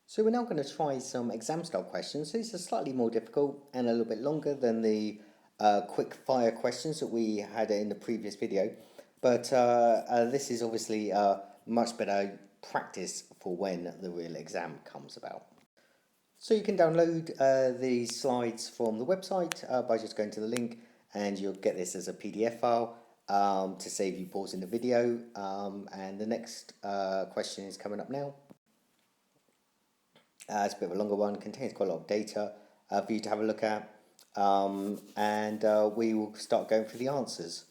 So we're now going to try some exam style questions. These are slightly more difficult and a little bit longer than the quick fire questions that we had in the previous video. But this is obviously much better practice for when the real exam comes about. So you can download these slides from the website by just going to the link, and you'll get this as a PDF file to save you pausing the video. And the next question is coming up now. It's a bit of a longer one, contains quite a lot of data for you to have a look at, and we will start going through the answers.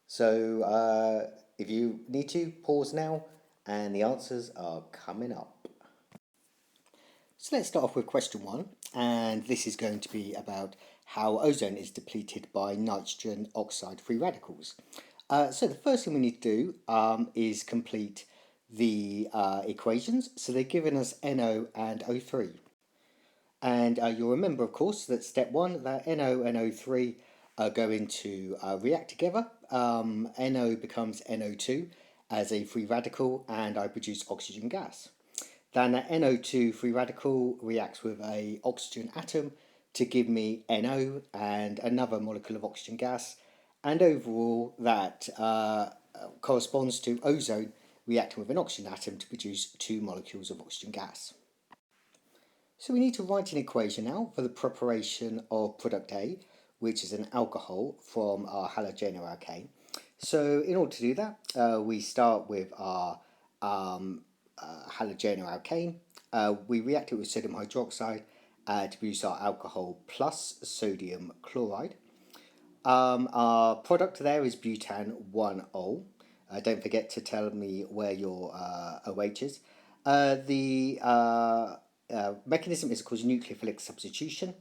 So if you need to, pause now, and the answers are coming up. So let's start off with question 1, and this is going to be about how ozone is depleted by nitrogen oxide free radicals. So the first thing we need to do is complete the equations. So they're giving us NO and O3. And you'll remember, of course, that step 1, that NO and O3 are going to react together. NO becomes NO2 as a free radical, and I produce oxygen gas. Then that NO2 free radical reacts with a oxygen atom to give me NO and another molecule of oxygen gas. And overall, that corresponds to ozone reacting with an oxygen atom to produce 2 molecules of oxygen gas. So we need to write an equation now for the preparation of product A, which is an alcohol from our halogenoalkane. So in order to do that, we start with our halogenoalkane. We react it with sodium hydroxide to produce our alcohol plus sodium chloride. Our product there is butan 1-ol. Don't forget to tell me where your OH is. The mechanism is called nucleophilic substitution,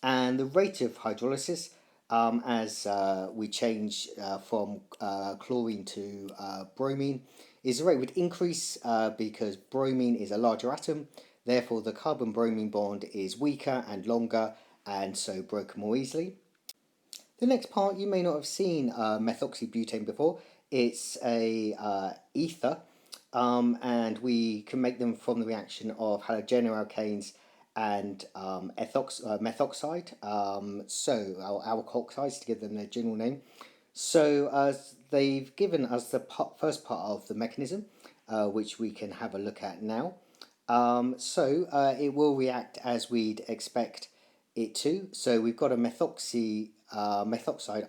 and the rate of hydrolysis as we change from chlorine to bromine is the rate would increase because bromine is a larger atom, therefore the carbon-bromine bond is weaker and longer and so broken more easily. The next part, you may not have seen methoxybutane before. It's a ether, and we can make them from the reaction of halogenoalkanes and methoxide, so alkoxides to give them their general name. So they've given us the first part of the mechanism, which we can have a look at now. It will react as we'd expect it to. So we've got a methoxide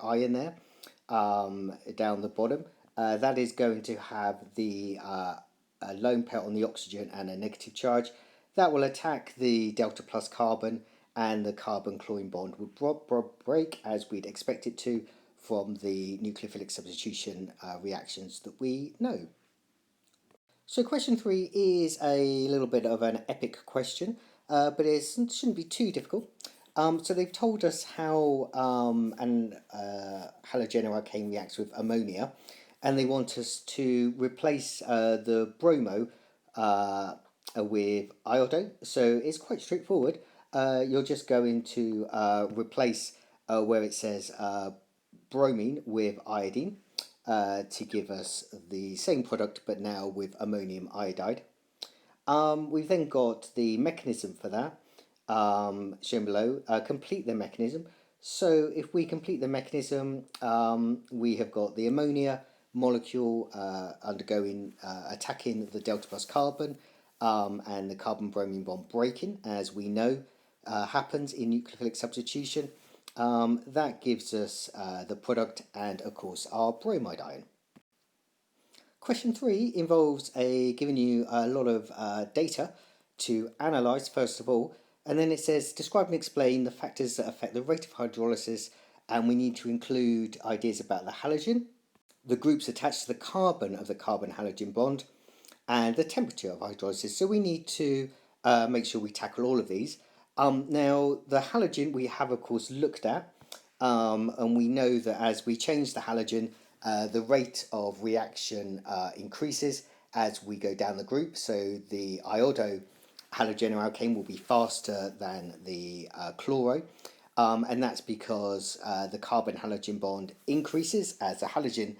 ion there down the bottom. That is going to have the lone pair on the oxygen and a negative charge. That will attack the delta plus carbon, and the carbon-chlorine bond would break as we'd expect it to from the nucleophilic substitution reactions that we know. So question 3 is a little bit of an epic question, but it shouldn't be too difficult. So they've told us how an halogenoalkane reacts with ammonia, and they want us to replace the bromo with iodine. So it's quite straightforward. You're just going to replace where it says bromine with iodine to give us the same product, but now with ammonium iodide. We've then got the mechanism for that shown below. Complete the mechanism. So if we complete the mechanism, we have got the ammonia molecule attacking the delta plus carbon, and the carbon-bromine bond breaking, as we know happens in nucleophilic substitution. That gives us the product and, of course, our bromide ion. Question 3 involves giving you a lot of data to analyse, first of all, and then it says describe and explain the factors that affect the rate of hydrolysis, and we need to include ideas about the halogen, the groups attached to the carbon of the carbon-halogen bond, and the temperature of hydrolysis. So we need to make sure we tackle all of these. Now, the halogen we have, of course, looked at, and we know that as we change the halogen, the rate of reaction increases as we go down the group. So the iodo halogenoalkane will be faster than the chloro, and that's because the carbon-halogen bond increases as the halogen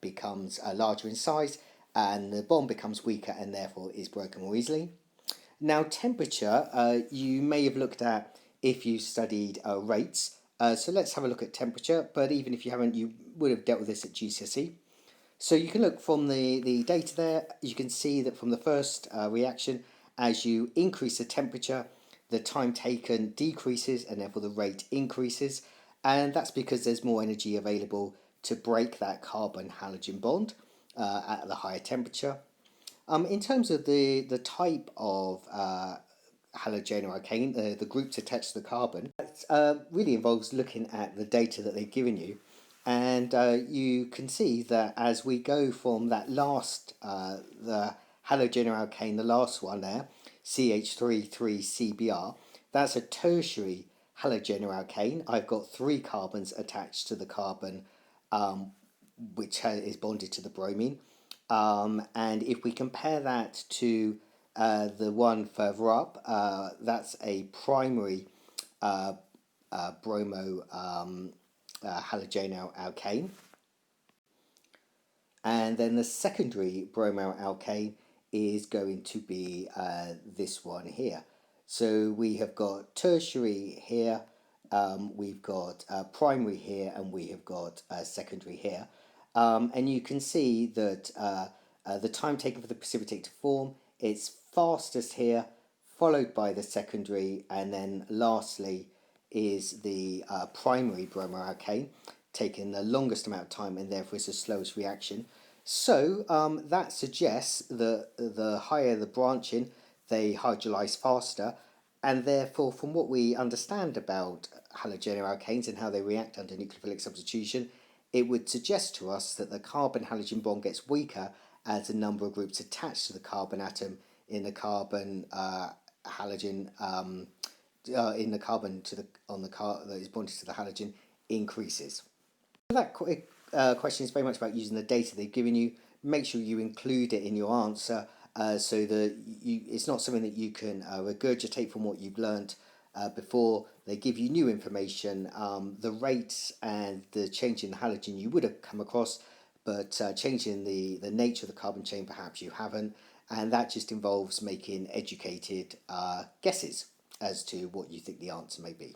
becomes larger in size, and the bond becomes weaker and therefore is broken more easily. Now, temperature, you may have looked at if you studied rates. So let's have a look at temperature, but even if you haven't, you would have dealt with this at GCSE. So you can look from the data there, you can see that from the first reaction, as you increase the temperature, the time taken decreases and therefore the rate increases. And that's because there's more energy available to break that carbon halogen bond at the higher temperature. In terms of the type of halogenoalkane, the groups attached to the carbon, it really involves looking at the data that they've given you. And you can see that as we go from that last, the halogenoalkane, the last one there, CH33CBr, that's a tertiary halogenoalkane. I've got 3 carbons attached to the carbon, which is bonded to the bromine. And if we compare that to the one further up, that's a primary bromo halogenoalkane. And then the secondary bromoalkane is going to be this one here. So we have got tertiary here, we've got primary here, and we have got secondary here. And you can see that the time taken for the precipitate to form, it's fastest here, followed by the secondary, and then lastly is the primary bromoalkane, taking the longest amount of time and therefore is the slowest reaction. So that suggests that the higher the branching, they hydrolyze faster, and therefore, from what we understand about halogenoalkanes and how they react under nucleophilic substitution, it would suggest to us that the carbon-halogen bond gets weaker as the number of groups attached to the carbon atom in the carbon halogen in the carbon to the on the car that is bonded to the halogen increases. That question is very much about using the data they've given you. Make sure you include it in your answer so that it's not something that you can regurgitate from what you've learned before. They give you new information. The rates and the change in the halogen you would have come across, but changing the nature of the carbon chain perhaps you haven't. And that just involves making educated guesses as to what you think the answer may be.